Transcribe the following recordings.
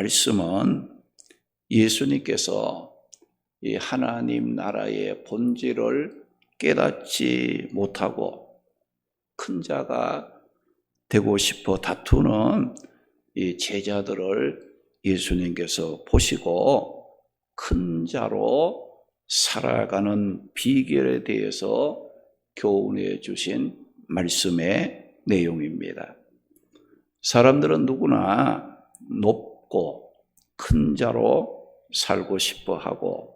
말씀은 예수님께서 이 하나님 나라의 본질을 깨닫지 못하고 큰 자가 되고 싶어 다투는 이 제자들을 예수님께서 보시고 큰 자로 살아가는 비결에 대해서 교훈해 주신 말씀의 내용입니다. 사람들은 누구나 높고 큰 자로 살고 싶어 하고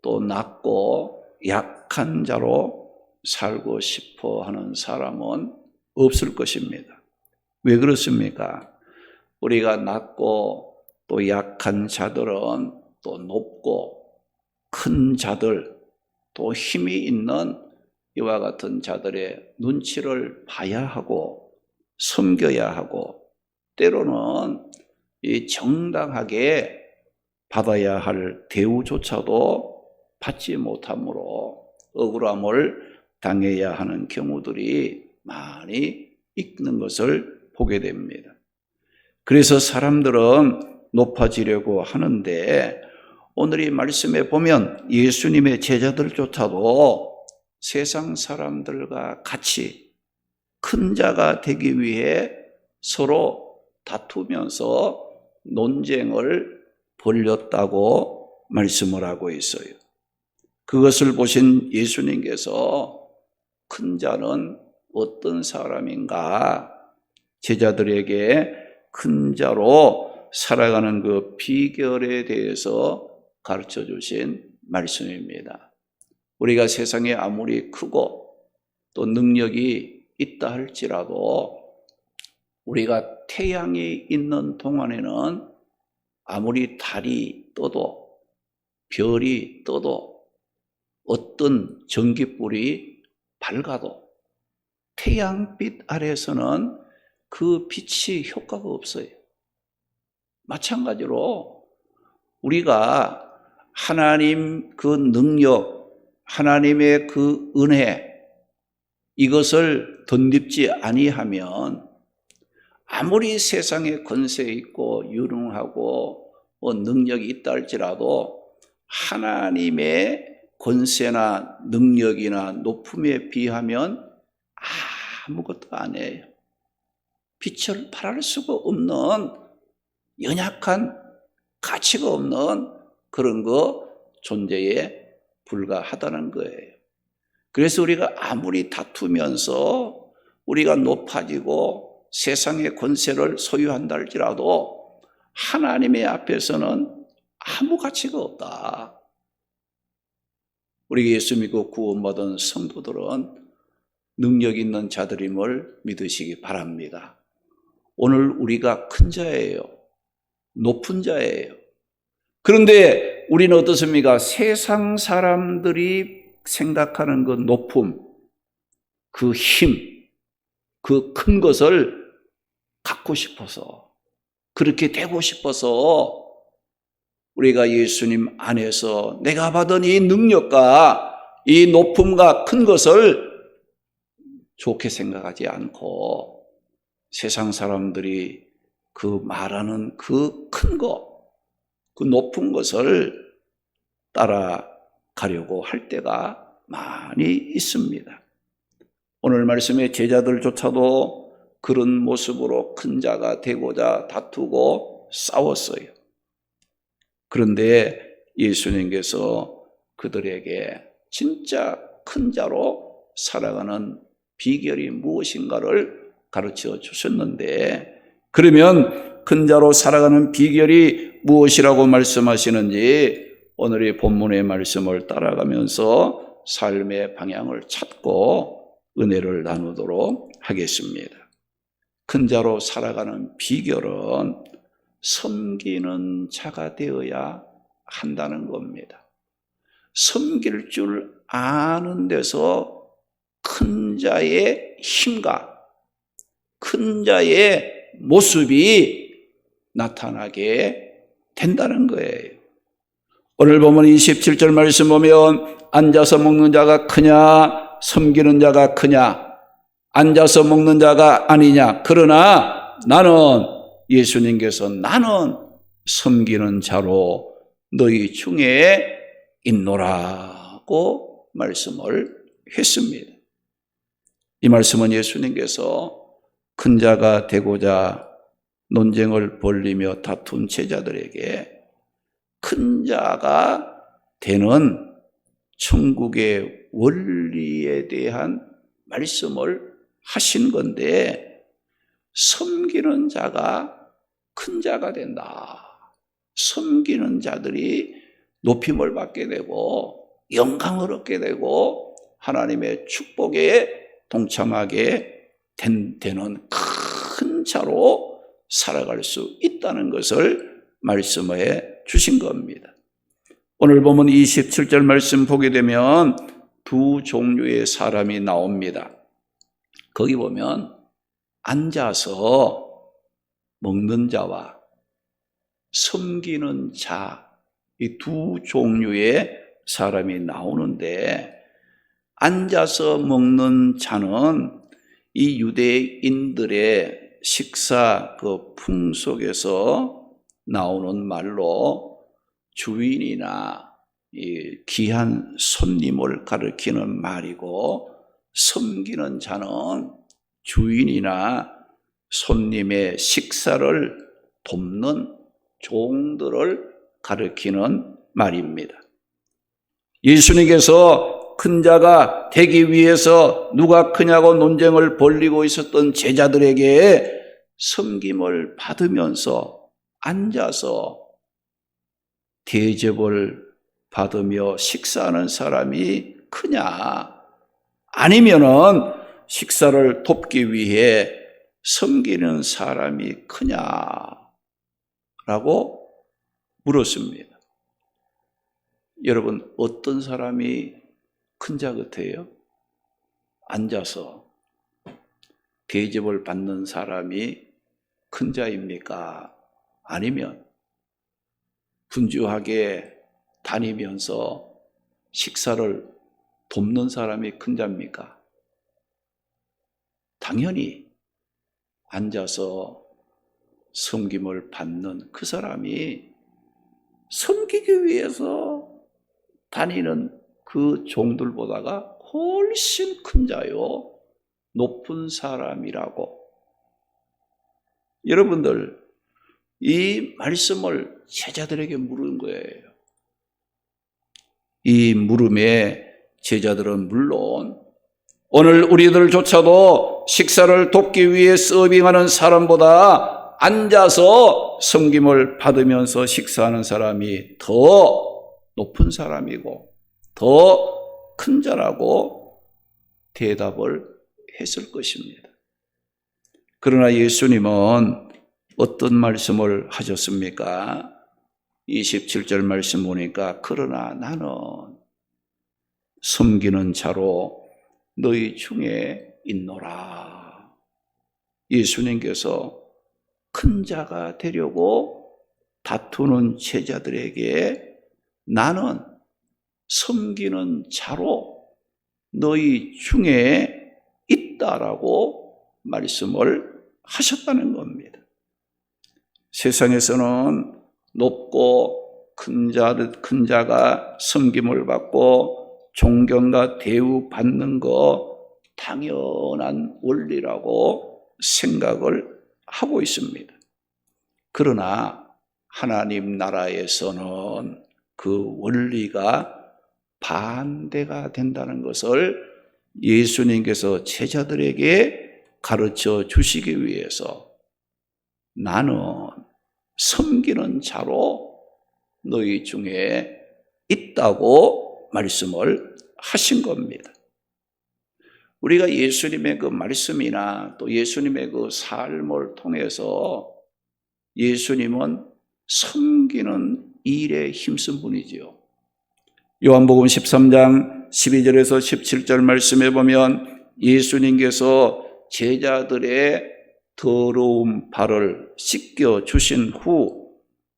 또 낮고 약한 자로 살고 싶어 하는 사람은 없을 것입니다. 왜 그렇습니까? 우리가 낮고 또 약한 자들은 또 높고 큰 자들 또 힘이 있는 이와 같은 자들의 눈치를 봐야 하고 섬겨야 하고 때로는 이 정당하게 받아야 할 대우조차도 받지 못함으로 억울함을 당해야 하는 경우들이 많이 있는 것을 보게 됩니다. 그래서 사람들은 높아지려고 하는데 오늘 이 말씀에 보면 예수님의 제자들조차도 세상 사람들과 같이 큰 자가 되기 위해 서로 다투면서 논쟁을 벌였다고 말씀을 하고 있어요. 그것을 보신 예수님께서 큰 자는 어떤 사람인가 제자들에게 큰 자로 살아가는 그 비결에 대해서 가르쳐 주신 말씀입니다. 우리가 세상에 아무리 크고 또 능력이 있다 할지라도 우리가 태양이 있는 동안에는 아무리 달이 떠도 별이 떠도 어떤 전기불이 밝아도 태양빛 아래서는 그 빛이 효과가 없어요. 마찬가지로 우리가 하나님 그 능력, 하나님의 그 은혜 이것을 덧입지 아니하면 아무리 세상에 권세 있고 유능하고 능력이 있다 할지라도 하나님의 권세나 능력이나 높음에 비하면 아무것도 아니에요. 빛을 발할 수가 없는 연약한 가치가 없는 그런 거 존재에 불과하다는 거예요. 그래서 우리가 아무리 다투면서 우리가 높아지고 세상의 권세를 소유한다 할지라도 하나님의 앞에서는 아무 가치가 없다. 우리 예수 믿고 구원받은 성도들은 능력 있는 자들임을 믿으시기 바랍니다. 오늘 우리가 큰 자예요. 높은 자예요. 그런데 우리는 어떻습니까? 세상 사람들이 생각하는 그 높음, 그 힘, 그 큰 것을 갖고 싶어서 그렇게 되고 싶어서 우리가 예수님 안에서 내가 받은 이 능력과 이 높음과 큰 것을 좋게 생각하지 않고 세상 사람들이 그 말하는 그 큰 것, 그 높은 것을 따라가려고 할 때가 많이 있습니다. 오늘 말씀의 제자들조차도 그런 모습으로 큰 자가 되고자 다투고 싸웠어요. 그런데 예수님께서 그들에게 진짜 큰 자로 살아가는 비결이 무엇인가를 가르쳐 주셨는데 그러면 큰 자로 살아가는 비결이 무엇이라고 말씀하시는지 오늘의 본문의 말씀을 따라가면서 삶의 방향을 찾고 은혜를 나누도록 하겠습니다. 큰 자로 살아가는 비결은 섬기는 자가 되어야 한다는 겁니다. 섬길 줄 아는 데서 큰 자의 힘과 큰 자의 모습이 나타나게 된다는 거예요. 오늘 보면 27절 말씀 보면 앉아서 먹는 자가 크냐 섬기는 자가 크냐 앉아서 먹는 자가 아니냐 그러나 나는 예수님께서 나는 섬기는 자로 너희 중에 있노라고 말씀을 했습니다. 이 말씀은 예수님께서 큰 자가 되고자 논쟁을 벌이며 다툰 제자들에게 큰 자가 되는 천국의 원리에 대한 말씀을 하신 건데, 섬기는 자가 큰 자가 된다. 섬기는 자들이 높임을 받게 되고 영광을 얻게 되고 하나님의 축복에 동참하게 되는 큰 자로 살아갈 수 있다는 것을 말씀해 주신 겁니다. 오늘 보면 27절 말씀 보게 되면 두 종류의 사람이 나옵니다. 거기 보면 앉아서 먹는 자와 섬기는 자, 이 두 종류의 사람이 나오는데, 앉아서 먹는 자는 이 유대인들의 식사 그 풍속에서 나오는 말로 주인이나 이 귀한 손님을 가리키는 말이고, 섬기는 자는 주인이나 손님의 식사를 돕는 종들을 가리키는 말입니다. 예수님께서 큰 자가 되기 위해서 누가 크냐고 논쟁을 벌이고 있었던 제자들에게 섬김을 받으면서 앉아서 대접을 받으며 식사하는 사람이 크냐, 아니면은 식사를 돕기 위해 섬기는 사람이 크냐라고 물었습니다. 여러분, 어떤 사람이 큰 자 같아요? 앉아서 대접을 받는 사람이 큰 자입니까? 아니면 분주하게 다니면서 식사를 돕는 사람이 큰 자입니까? 당연히 앉아서 섬김을 받는 그 사람이 섬기기 위해서 다니는 그 종들보다가 훨씬 큰 자요, 높은 사람이라고. 여러분들, 이 말씀을 제자들에게 물은 거예요. 이 물음에 제자들은 물론 오늘 우리들조차도 식사를 돕기 위해 서빙하는 사람보다 앉아서 섬김을 받으면서 식사하는 사람이 더 높은 사람이고 더 큰 자라고 대답을 했을 것입니다. 그러나 예수님은 어떤 말씀을 하셨습니까? 27절 말씀 보니까 그러나 나는 섬기는 자로 너희 중에 있노라. 예수님께서 큰 자가 되려고 다투는 제자들에게 나는 섬기는 자로 너희 중에 있다라고 말씀을 하셨다는 겁니다. 세상에서는 높고 큰 자가 섬김을 받고 존경과 대우 받는 거 당연한 원리라고 생각을 하고 있습니다. 그러나 하나님 나라에서는 그 원리가 반대가 된다는 것을 예수님께서 제자들에게 가르쳐 주시기 위해서 나는 섬기는 자로 너희 중에 있다고 말씀을 하신 겁니다. 우리가 예수님의 그 말씀이나 또 예수님의 그 삶을 통해서 예수님은 섬기는 일에 힘쓴 분이지요. 요한복음 13장 12절에서 17절 말씀에 보면 예수님께서 제자들의 더러운 발을 씻겨 주신 후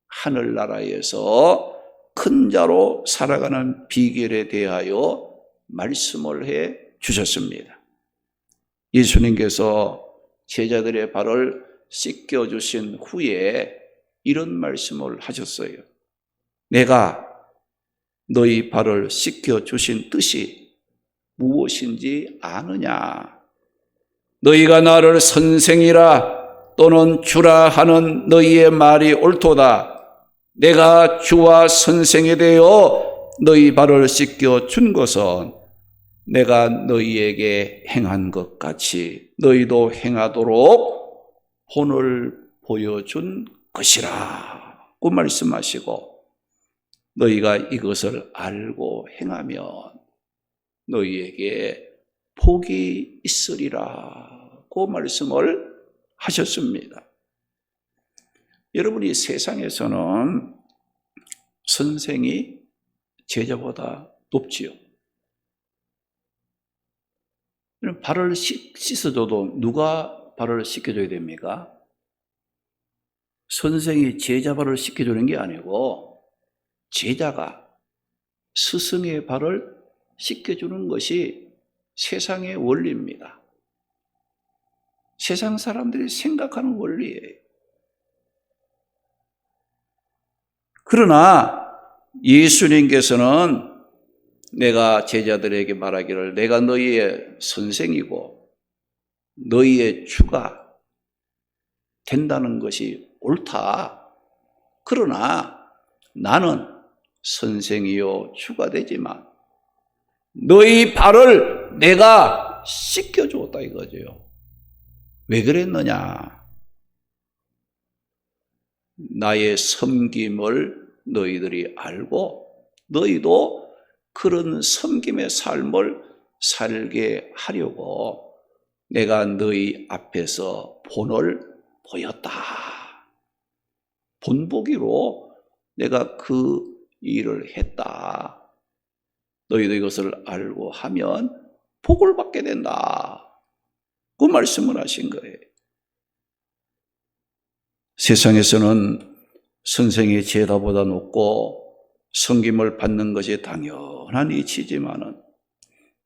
하늘나라에서 큰 자로 살아가는 비결에 대하여 말씀을 해 주셨습니다. 예수님께서 제자들의 발을 씻겨 주신 후에 이런 말씀을 하셨어요. 내가 너희 발을 씻겨주신 뜻이 무엇인지 아느냐? 너희가 나를 선생이라 또는 주라 하는 너희의 말이 옳도다. 내가 주와 선생이 되어 너희 발을 씻겨준 것은 내가 너희에게 행한 것 같이 너희도 행하도록 본을 보여준 것이라 고 말씀하시고, 너희가 이것을 알고 행하면 너희에게 복이 있으리라 고 말씀을 하셨습니다. 여러분이 세상에서는 선생이 제자보다 높지요. 발을 씻어줘도 누가 발을 씻겨줘야 됩니까? 선생이 제자 발을 씻겨주는 게 아니고 제자가 스승의 발을 씻겨주는 것이 세상의 원리입니다. 세상 사람들이 생각하는 원리예요. 그러나 예수님께서는 내가 제자들에게 말하기를 내가 너희의 선생이고 너희의 주가 된다는 것이 옳다. 그러나 나는 선생이요 주가 되지만 너희 발을 내가 씻겨주었다 이거죠. 왜 그랬느냐? 나의 섬김을 너희들이 알고 너희도 그런 섬김의 삶을 살게 하려고 내가 너희 앞에서 본을 보였다. 본보기로 내가 그 일을 했다. 너희도 이것을 알고 하면 복을 받게 된다. 그 말씀을 하신 거예요. 세상에서는 선생의 제자보다 높고 섬김을 받는 것이 당연한 이치지만은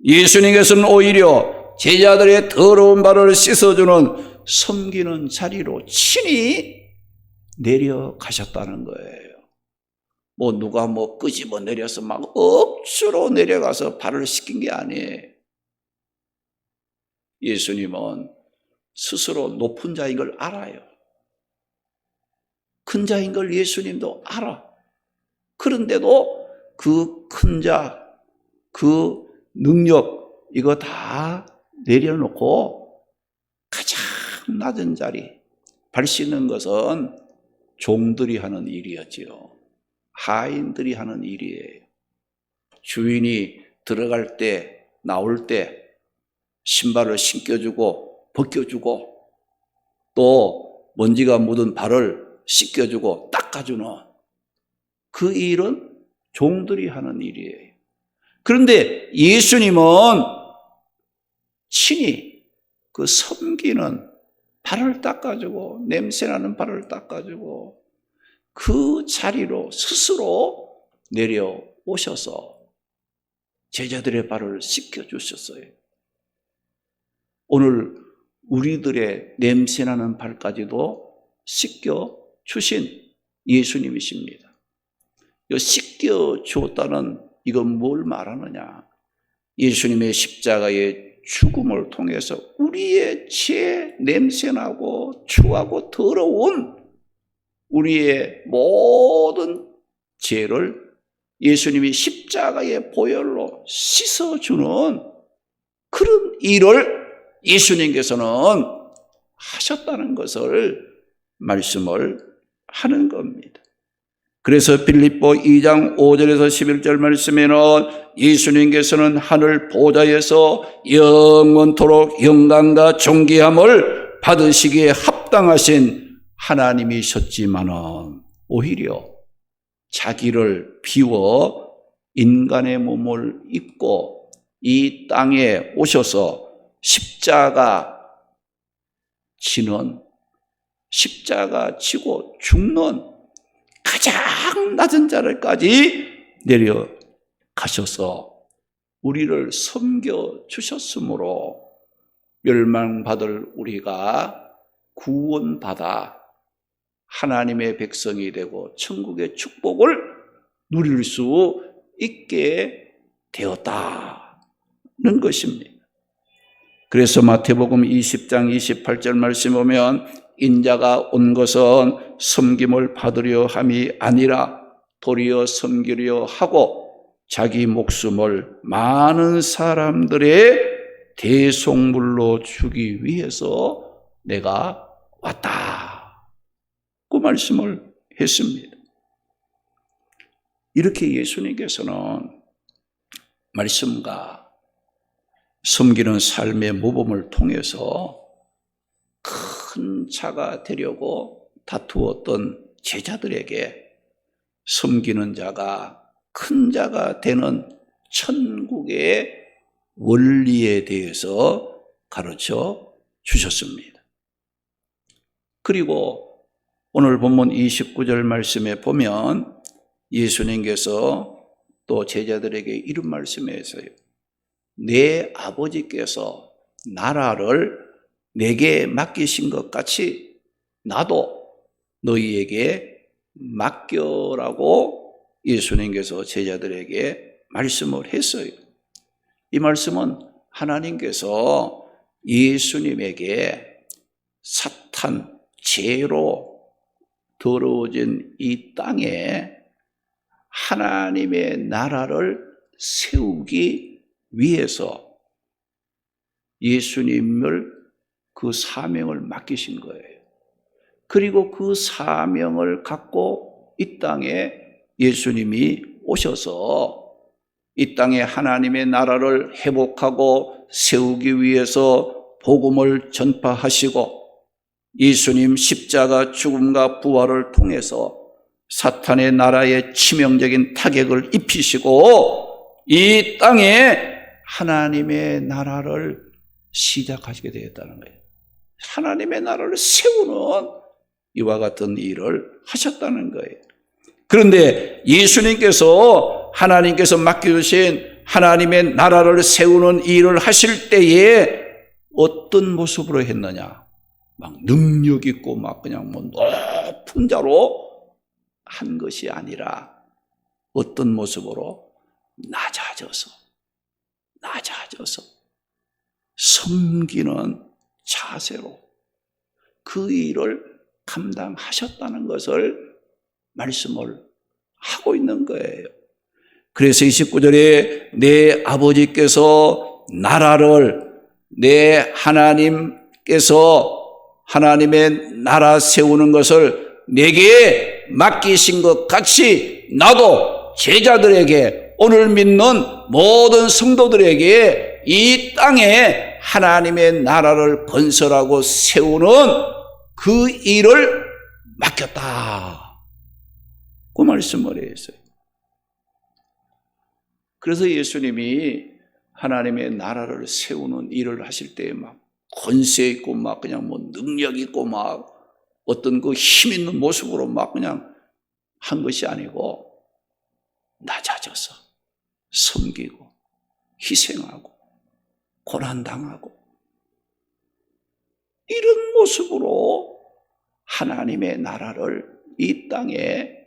예수님께서는 오히려 제자들의 더러운 발을 씻어주는 섬기는 자리로 친히 내려가셨다는 거예요. 누가 끄집어 내려서 막 억지로 내려가서 발을 씻긴 게 아니에요. 예수님은 스스로 높은 자인 걸 알아요. 큰 자인 걸 예수님도 알아. 그런데도 그 큰 자, 그 능력 이거 다 내려놓고 가장 낮은 자리 발 씻는 것은 종들이 하는 일이었지요. 하인들이 하는 일이에요. 주인이 들어갈 때 나올 때 신발을 신겨주고 벗겨주고 또 먼지가 묻은 발을 씻겨주고 닦아주는 그 일은 종들이 하는 일이에요. 그런데 예수님은 친히 그 섬기는 발을 닦아주고 냄새나는 발을 닦아주고 그 자리로 스스로 내려오셔서 제자들의 발을 씻겨주셨어요. 오늘 우리들의 냄새나는 발까지도 씻겨주신 예수님이십니다. 씻겨주었다는 이건 뭘 말하느냐? 예수님의 십자가의 죽음을 통해서 우리의 죄 냄새나고 추하고 더러운 우리의 모든 죄를 예수님이 십자가의 보혈로 씻어주는 그런 일을 예수님께서는 하셨다는 것을 말씀을 하는 겁니다. 그래서 빌립보 2장 5절에서 11절 말씀에는 예수님께서는 하늘 보좌에서 영원토록 영광과 존귀함을 받으시기에 합당하신 하나님이셨지만은 오히려 자기를 비워 인간의 몸을 입고 이 땅에 오셔서 십자가 지고 죽는 가장 낮은 자리까지 내려가셔서 우리를 섬겨주셨으므로 멸망받을 우리가 구원받아 하나님의 백성이 되고 천국의 축복을 누릴 수 있게 되었다는 것입니다. 그래서 마태복음 20장 28절 말씀 보면 인자가 온 것은 섬김을 받으려 함이 아니라 도리어 섬기려 하고 자기 목숨을 많은 사람들의 대속물로 주기 위해서 내가 왔다. 그 말씀을 했습니다. 이렇게 예수님께서는 말씀과 섬기는 삶의 모범을 통해서 큰 자가 되려고 다투었던 제자들에게 섬기는 자가 큰 자가 되는 천국의 원리에 대해서 가르쳐 주셨습니다. 그리고 오늘 본문 29절 말씀에 보면 예수님께서 또 제자들에게 이런 말씀했어요. 내 아버지께서 나라를 내게 맡기신 것 같이 나도 너희에게 맡겨라고 예수님께서 제자들에게 말씀을 했어요. 이 말씀은 하나님께서 예수님에게 사탄, 죄로 더러워진 이 땅에 하나님의 나라를 세우기 위해서 예수님을 그 사명을 맡기신 거예요. 그리고 그 사명을 갖고 이 땅에 예수님이 오셔서 이 땅에 하나님의 나라를 회복하고 세우기 위해서 복음을 전파하시고 예수님 십자가 죽음과 부활을 통해서 사탄의 나라에 치명적인 타격을 입히시고 이 땅에 하나님의 나라를 시작하시게 되었다는 거예요. 하나님의 나라를 세우는 이와 같은 일을 하셨다는 거예요. 그런데 예수님께서 하나님께서 맡겨주신 하나님의 나라를 세우는 일을 하실 때에 어떤 모습으로 했느냐? 막 능력 있고 막 그냥 뭐 높은 자로 한 것이 아니라 어떤 모습으로 낮아져서 섬기는 자세로 그 일을 감당하셨다는 것을 말씀을 하고 있는 거예요. 그래서 29절에 내 아버지께서 나라를 내 하나님께서 하나님의 나라 세우는 것을 내게 맡기신 것 같이 나도 제자들에게 오늘 믿는 모든 성도들에게 이 땅에 하나님의 나라를 건설하고 세우는 그 일을 맡겼다. 그 말씀을 했어요. 그래서 예수님이 하나님의 나라를 세우는 일을 하실 때 막 권세 있고 막 그냥 뭐 능력 있고 막 어떤 그 힘 있는 모습으로 막 그냥 한 것이 아니고 낮아져서 섬기고 희생하고 고난당하고 이런 모습으로 하나님의 나라를 이 땅에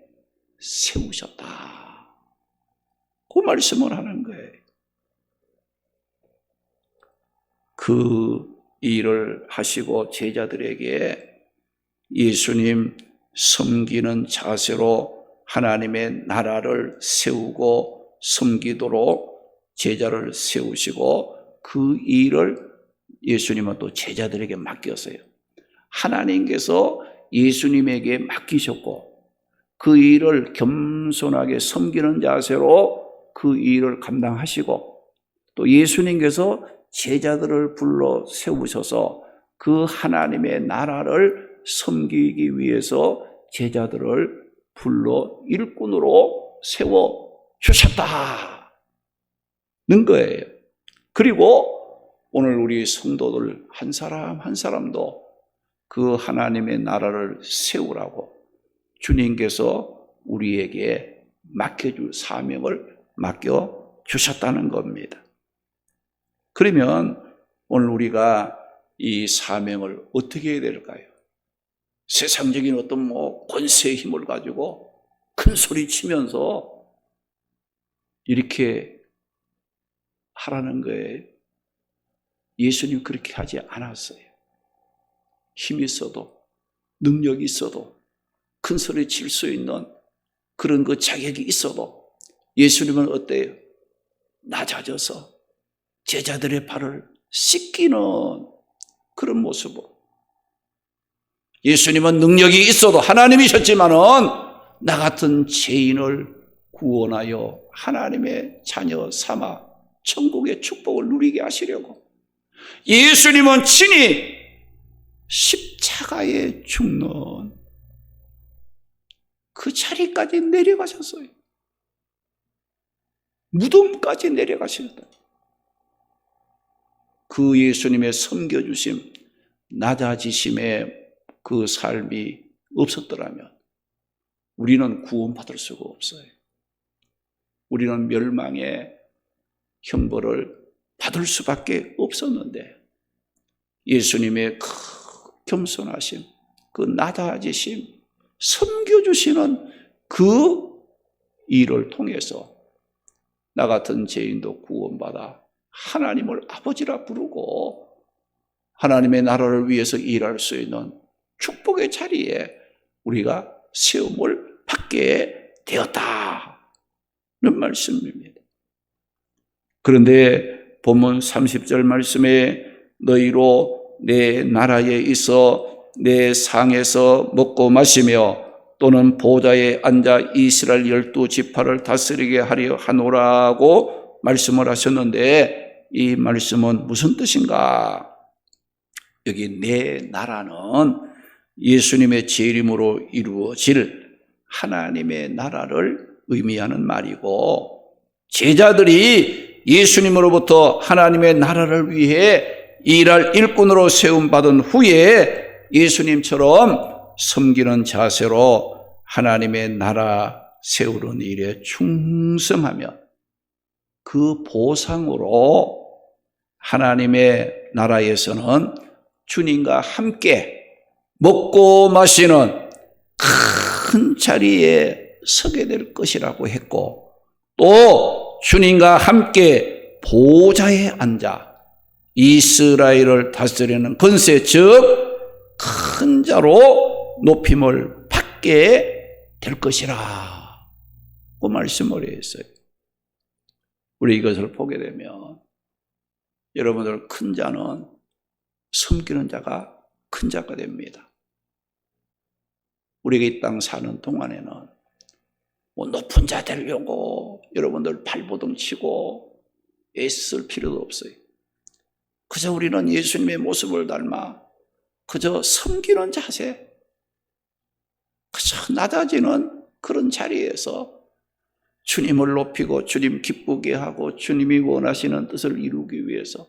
세우셨다. 그 말씀을 하는 거예요. 그 일을 하시고 제자들에게 예수님 섬기는 자세로 하나님의 나라를 세우고 섬기도록 제자를 세우시고 그 일을 예수님은 또 제자들에게 맡겼어요. 하나님께서 예수님에게 맡기셨고 그 일을 겸손하게 섬기는 자세로 그 일을 감당하시고 또 예수님께서 제자들을 불러 세우셔서 그 하나님의 나라를 섬기기 위해서 제자들을 불러 일꾼으로 세워주셨다는 거예요. 그리고 오늘 우리 성도들 한 사람 한 사람도 그 하나님의 나라를 세우라고 주님께서 우리에게 맡겨줄 사명을 맡겨주셨다는 겁니다. 그러면 오늘 우리가 이 사명을 어떻게 해야 될까요? 세상적인 어떤 권세의 힘을 가지고 큰 소리 치면서 이렇게 하라는 거예요. 예수님 그렇게 하지 않았어요. 힘이 있어도, 능력이 있어도, 큰 소리 칠 수 있는 그런 그 자격이 있어도 예수님은 어때요? 낮아져서 제자들의 발을 씻기는 그런 모습으로. 예수님은 능력이 있어도 하나님이셨지만은 나 같은 죄인을 구원하여 하나님의 자녀 삼아 천국의 축복을 누리게 하시려고 예수님은 친히 십자가에 죽는 그 자리까지 내려가셨어요. 무덤까지 내려가셨다. 그 예수님의 섬겨주심, 낮아지심의 그 삶이 없었더라면 우리는 구원받을 수가 없어요. 우리는 멸망의 형벌을 받을 수밖에 없었는데 예수님의 그 겸손하심, 그 낮아지심, 섬겨주시는 그 일을 통해서 나 같은 죄인도 구원받아 하나님을 아버지라 부르고 하나님의 나라를 위해서 일할 수 있는 축복의 자리에 우리가 세움을 받게 되었다는 말씀입니다. 그런데 본문 30절 말씀에 너희로 내 나라에 있어 내 상에서 먹고 마시며 또는 보좌에 앉아 이스라엘 12지파를 다스리게 하려 하노라고 말씀을 하셨는데 이 말씀은 무슨 뜻인가? 여기 내 나라는 예수님의 재림으로 이루어질 하나님의 나라를 의미하는 말이고 제자들이 예수님으로부터 하나님의 나라를 위해 일할 일꾼으로 세움받은 후에 예수님처럼 섬기는 자세로 하나님의 나라 세우는 일에 충성하며 그 보상으로 하나님의 나라에서는 주님과 함께 먹고 마시는 큰 자리에 서게 될 것이라고 했고 또 주님과 함께 보좌에 앉아 이스라엘을 다스리는 권세 즉 큰 자로 높임을 받게 될 것이라 그 말씀을 했어요. 우리 이것을 보게 되면 여러분들 큰 자는 섬기는 자가 큰 자가 됩니다. 우리가 이 땅 사는 동안에는 높은 자 되려고 여러분들 발버둥 치고 애쓸 필요도 없어요. 그저 우리는 예수님의 모습을 닮아 그저 섬기는 자세, 그저 낮아지는 그런 자리에서 주님을 높이고 주님 기쁘게 하고 주님이 원하시는 뜻을 이루기 위해서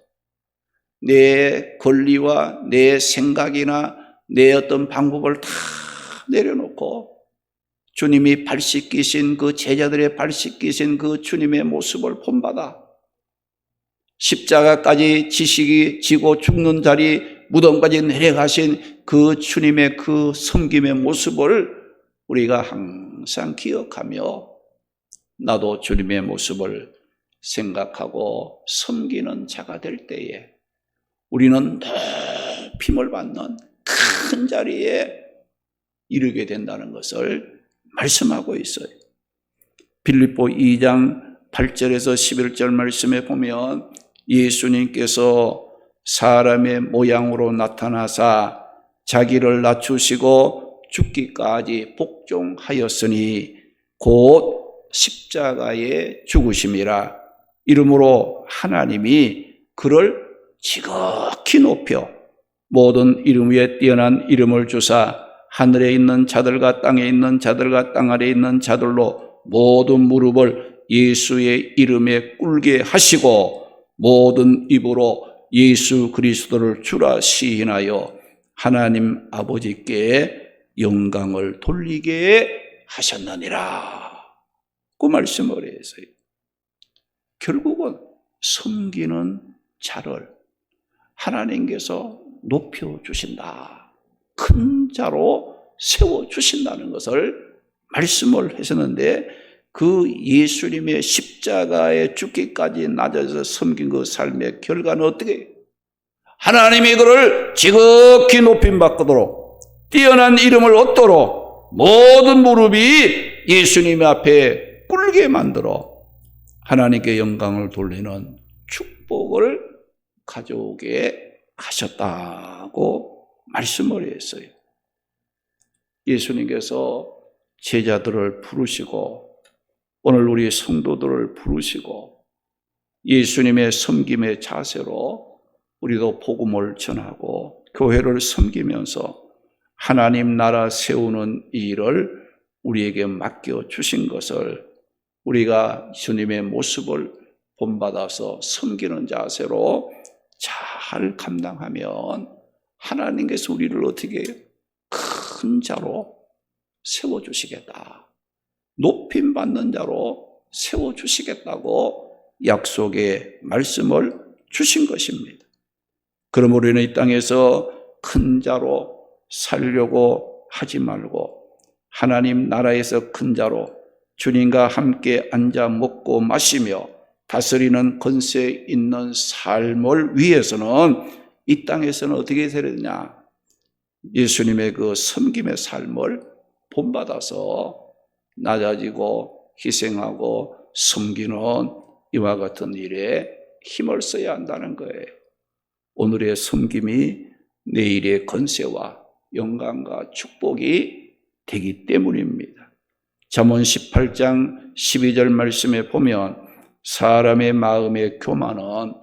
내 권리와 내 생각이나 내 어떤 방법을 다 내려놓고 주님이 발 씻기신 그 제자들의 발 씻기신 그 주님의 모습을 본받아 십자가까지 지식이 지고 죽는 자리 무덤까지 내려가신 그 주님의 그 섬김의 모습을 우리가 항상 기억하며 나도 주님의 모습을 생각하고 섬기는 자가 될 때에 우리는 높임을 받는 큰 자리에 이르게 된다는 것을 말씀하고 있어요. 빌립보 2장 8절에서 11절 말씀에 보면 예수님께서 사람의 모양으로 나타나사 자기를 낮추시고 죽기까지 복종하였으니 곧 십자가에 죽으심이라. 이러므로 하나님이 그를 지극히 높여 모든 이름 위에 뛰어난 이름을 주사 하늘에 있는 자들과 땅에 있는 자들과 땅 아래에 있는 자들로 모든 무릎을 예수의 이름에 꿇게 하시고 모든 입으로 예수 그리스도를 주라 시인하여 하나님 아버지께 영광을 돌리게 하셨느니라. 그 말씀을 해서요. 결국은 섬기는 자를 하나님께서 높여주신다. 큰 자로 세워주신다는 것을 말씀을 하셨는데, 그 예수님의 십자가에 죽기까지 낮아서 섬긴 그 삶의 결과는 어떻게 해요? 하나님이 그를 지극히 높임받도록 뛰어난 이름을 얻도록 모든 무릎이 예수님 앞에 꿇게 만들어 하나님께 영광을 돌리는 축복을 가져오게 하셨다고 말씀을 했어요. 예수님께서 제자들을 부르시고 오늘 우리 성도들을 부르시고 예수님의 섬김의 자세로 우리도 복음을 전하고 교회를 섬기면서 하나님 나라 세우는 이 일을 우리에게 맡겨주신 것을 우리가 주님의 모습을 본받아서 섬기는 자세로 잘 감당하면 하나님께서 우리를 어떻게 해요? 큰 자로 세워주시겠다. 높임받는 자로 세워주시겠다고 약속의 말씀을 주신 것입니다. 그러므로 우리는 이 땅에서 큰 자로 살려고 하지 말고 하나님 나라에서 큰 자로 주님과 함께 앉아 먹고 마시며 다스리는 권세 있는 삶을 위해서는 이 땅에서는 어떻게 해야 되느냐? 예수님의 그 섬김의 삶을 본받아서 낮아지고 희생하고 섬기는 이와 같은 일에 힘을 써야 한다는 거예요. 오늘의 섬김이 내일의 권세와 영광과 축복이 되기 때문입니다. 잠언 18장 12절 말씀에 보면 사람의 마음의 교만은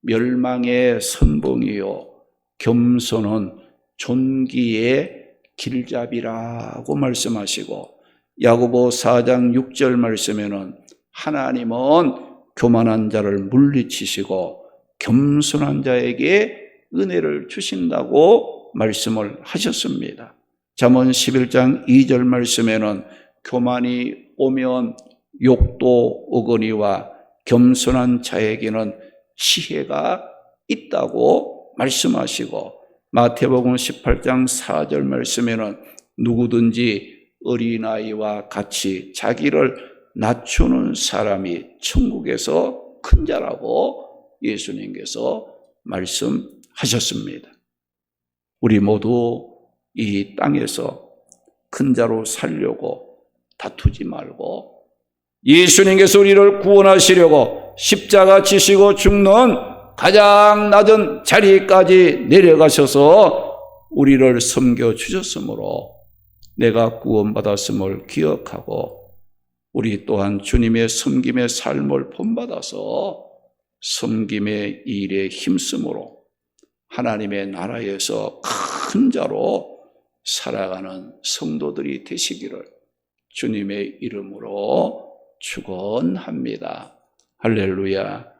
멸망의 선봉이요 겸손은 존귀의 길잡이라고 말씀하시고, 야고보 4장 6절 말씀에는 하나님은 교만한 자를 물리치시고 겸손한 자에게 은혜를 주신다고 말씀을 하셨습니다. 잠언 11장 2절 말씀에는 교만이 오면 욕도 오거니와 겸손한 자에게는 지혜가 있다고 말씀하시고, 마태복음 18장 4절 말씀에는 누구든지 어린아이와 같이 자기를 낮추는 사람이 천국에서 큰 자라고 예수님께서 말씀하셨습니다. 우리 모두 이 땅에서 큰 자로 살려고 다투지 말고 예수님께서 우리를 구원하시려고 십자가 지시고 죽는 가장 낮은 자리까지 내려가셔서 우리를 섬겨주셨으므로 내가 구원받았음을 기억하고 우리 또한 주님의 섬김의 삶을 본받아서 섬김의 일에 힘쓰므로 하나님의 나라에서 큰 자로 살아가는 성도들이 되시기를 주님의 이름으로 축원합니다. 할렐루야.